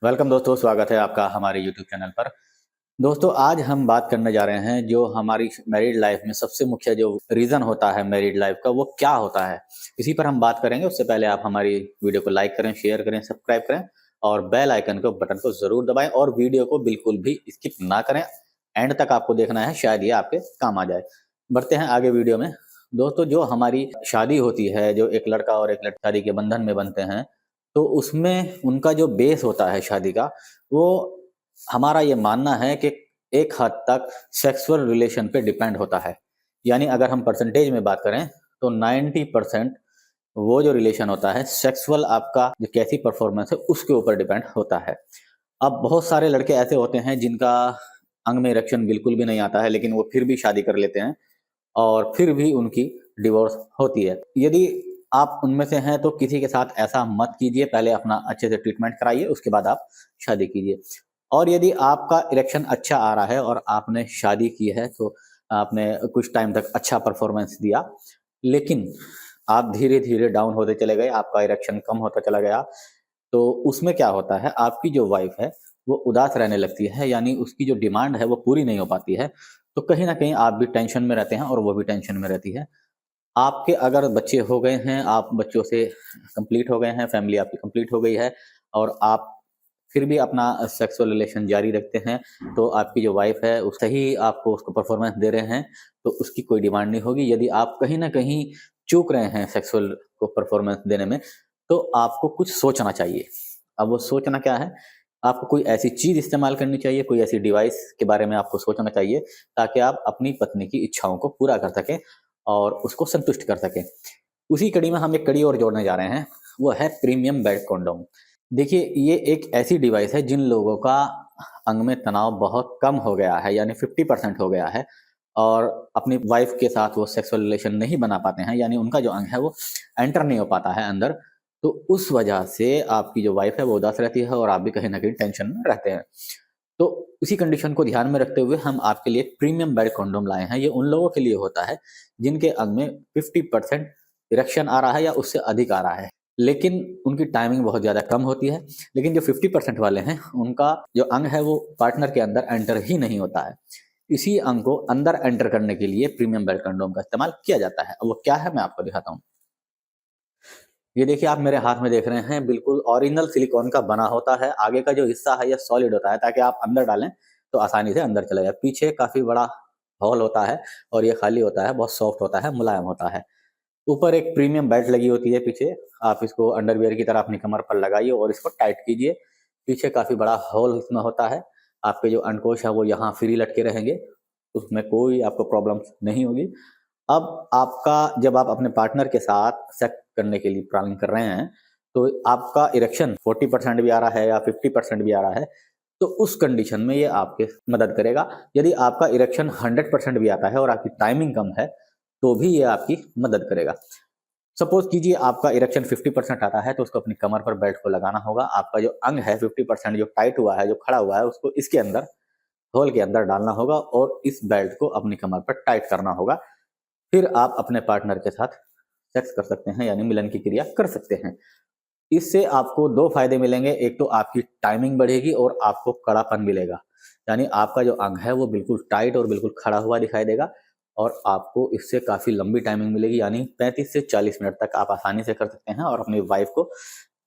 Welcome दोस्तों, स्वागत है आपका हमारे यूट्यूब चैनल पर। दोस्तों, आज हम बात करने जा रहे हैं जो हमारी मैरिड लाइफ में सबसे मुख्य जो रीज़न होता है मैरिड लाइफ का, वो क्या होता है, इसी पर हम बात करेंगे। उससे पहले आप हमारी वीडियो को लाइक करें, शेयर करें, सब्सक्राइब करें और बेल आइकन को बटन को ज़रूर दबाएं और वीडियो को बिल्कुल भी स्किप ना करें। एंड तक आपको देखना है, शायद ये आपके काम आ जाए। बढ़ते हैं आगे वीडियो में। दोस्तों, जो हमारी शादी होती है, जो एक लड़का और एक लड़की शादी के बंधन में बनते हैं, तो उसमें उनका जो बेस होता है शादी का, वो हमारा ये मानना है कि एक हद तक सेक्सुअल रिलेशन पे डिपेंड होता है। यानी अगर हम परसेंटेज में बात करें तो 90% वो जो रिलेशन होता है सेक्सुअल, आपका जो कैसी परफॉर्मेंस है उसके ऊपर डिपेंड होता है। अब बहुत सारे लड़के ऐसे होते हैं जिनका अंग में इरेक्शन बिल्कुल भी नहीं आता है, लेकिन वो फिर भी शादी कर लेते हैं और फिर भी उनकी डिवोर्स होती है। यदि आप उनमें से हैं तो किसी के साथ ऐसा मत कीजिए, पहले अपना अच्छे से ट्रीटमेंट कराइए, उसके बाद आप शादी कीजिए। और यदि आपका इरेक्शन अच्छा आ रहा है और आपने शादी की है तो आपने कुछ टाइम तक अच्छा परफॉर्मेंस दिया, लेकिन आप धीरे धीरे डाउन होते चले गए, आपका इरेक्शन कम होता चला गया, तो उसमें क्या होता है, आपकी जो वाइफ है वो उदास रहने लगती है, यानी उसकी जो डिमांड है वो पूरी नहीं हो पाती है। तो कहीं ना कहीं आप भी टेंशन में रहते हैं और वो भी टेंशन में रहती है। आपके अगर बच्चे हो गए हैं, आप बच्चों से कंप्लीट हो गए हैं, फैमिली आपकी कंप्लीट हो गई है और आप फिर भी अपना सेक्सुअल रिलेशन जारी रखते हैं, तो आपकी जो वाइफ है उससे ही आपको उसको परफॉर्मेंस दे रहे हैं, तो उसकी कोई डिमांड नहीं होगी। यदि आप कहीं ना कहीं चूक रहे हैं सेक्सुअल को परफॉर्मेंस देने में, तो आपको कुछ सोचना चाहिए। अब वो सोचना क्या है, आपको कोई ऐसी चीज इस्तेमाल करनी चाहिए, कोई ऐसी डिवाइस के बारे में आपको सोचना चाहिए ताकि आप अपनी पत्नी की इच्छाओं को पूरा कर सकें और उसको संतुष्ट कर सकें। उसी कड़ी में हम एक कड़ी और जोड़ने जा रहे हैं, वो है प्रीमियम बेड कॉन्डोम। देखिए, ये एक ऐसी डिवाइस है जिन लोगों का अंग में तनाव बहुत कम हो गया है, यानी 50% हो गया है, और अपनी वाइफ के साथ वो सेक्सुअल रिलेशन नहीं बना पाते हैं, यानी उनका जो अंग है वो एंटर नहीं हो पाता है अंदर। तो उस वजह से आपकी जो वाइफ है वो उदास रहती है और आप भी कहीं ना कहीं टेंशन में रहते हैं। तो इसी कंडीशन को ध्यान में रखते हुए हम आपके लिए प्रीमियम बेड कॉन्डोम लाए हैं। ये उन लोगों के लिए होता है जिनके अंग में 50% इरेक्शन आ रहा है या उससे अधिक आ रहा है, लेकिन उनकी टाइमिंग बहुत ज़्यादा कम होती है। लेकिन जो 50% वाले हैं, उनका जो अंग है वो पार्टनर के अंदर एंटर ही नहीं होता है। इसी अंग को अंदर एंटर करने के लिए प्रीमियम बेड कॉन्डोम का इस्तेमाल किया जाता है। अब वो क्या है, मैं आपको दिखाता हूँ। ये देखिए, आप मेरे हाथ में देख रहे हैं, बिल्कुल ओरिजिनल सिलिकॉन का बना होता है। आगे का जो हिस्सा है ये सॉलिड होता है ताकि आप अंदर डालें तो आसानी से अंदर चला जाए। पीछे काफी बड़ा हॉल होता है और ये खाली होता है, बहुत सॉफ्ट होता है, मुलायम होता है। ऊपर एक प्रीमियम बेल्ट लगी होती है पीछे। आप इसको अंडरवियर की तरह अपनी कमर पर लगाइए और इसको टाइट कीजिए। पीछे काफी बड़ा हॉल इसमें होता है। आपके जो अंडकोश है वो यहाँ फ्री लटके रहेंगे, उसमें कोई आपको प्रॉब्लम नहीं होगी। अब आपका जब आप अपने पार्टनर के साथ सेक्स करने के लिए प्लानिंग कर रहे हैं, तो आपका इरेक्शन 40% भी आ रहा है या 50% भी आ रहा है, तो उस कंडीशन में ये आपके मदद करेगा। यदि आपका इरेक्शन 100% भी आता है और आपकी टाइमिंग कम है, तो भी ये आपकी मदद करेगा। सपोज कीजिए आपका इरेक्शन 50% आता है, तो उसको अपनी कमर पर बेल्ट को लगाना होगा। आपका जो अंग है 50% जो टाइट हुआ है, जो खड़ा हुआ है, उसको इसके अंदर, होल के अंदर डालना होगा और इस बेल्ट को अपनी कमर पर टाइट करना होगा। फिर आप अपने पार्टनर के साथ सेक्स कर सकते हैं, यानी मिलन की क्रिया कर सकते हैं। इससे आपको दो फायदे मिलेंगे। एक तो आपकी टाइमिंग बढ़ेगी और आपको कड़ापन मिलेगा, यानी आपका जो अंग है वो बिल्कुल टाइट और बिल्कुल खड़ा हुआ दिखाई देगा और आपको इससे काफी लंबी टाइमिंग मिलेगी, यानी 35 से 40 मिनट तक आप आसानी से कर सकते हैं और अपनी वाइफ को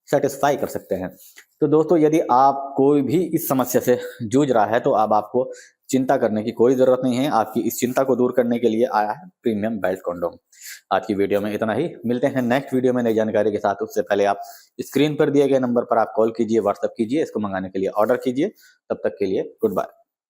सेटिस्फाई कर सकते हैं। तो दोस्तों, यदि आप कोई भी इस समस्या से जूझ रहा है तो अब आपको चिंता करने की कोई जरूरत नहीं है। आपकी इस चिंता को दूर करने के लिए आया है प्रीमियम बेल्ट कॉन्डोम। आज की वीडियो में इतना ही। मिलते हैं नेक्स्ट वीडियो में नई जानकारी के साथ। उससे पहले आप स्क्रीन पर दिए गए नंबर पर आप कॉल कीजिए, व्हाट्सएप कीजिए, इसको मंगाने के लिए ऑर्डर कीजिए। तब तक के लिए गुड बाय।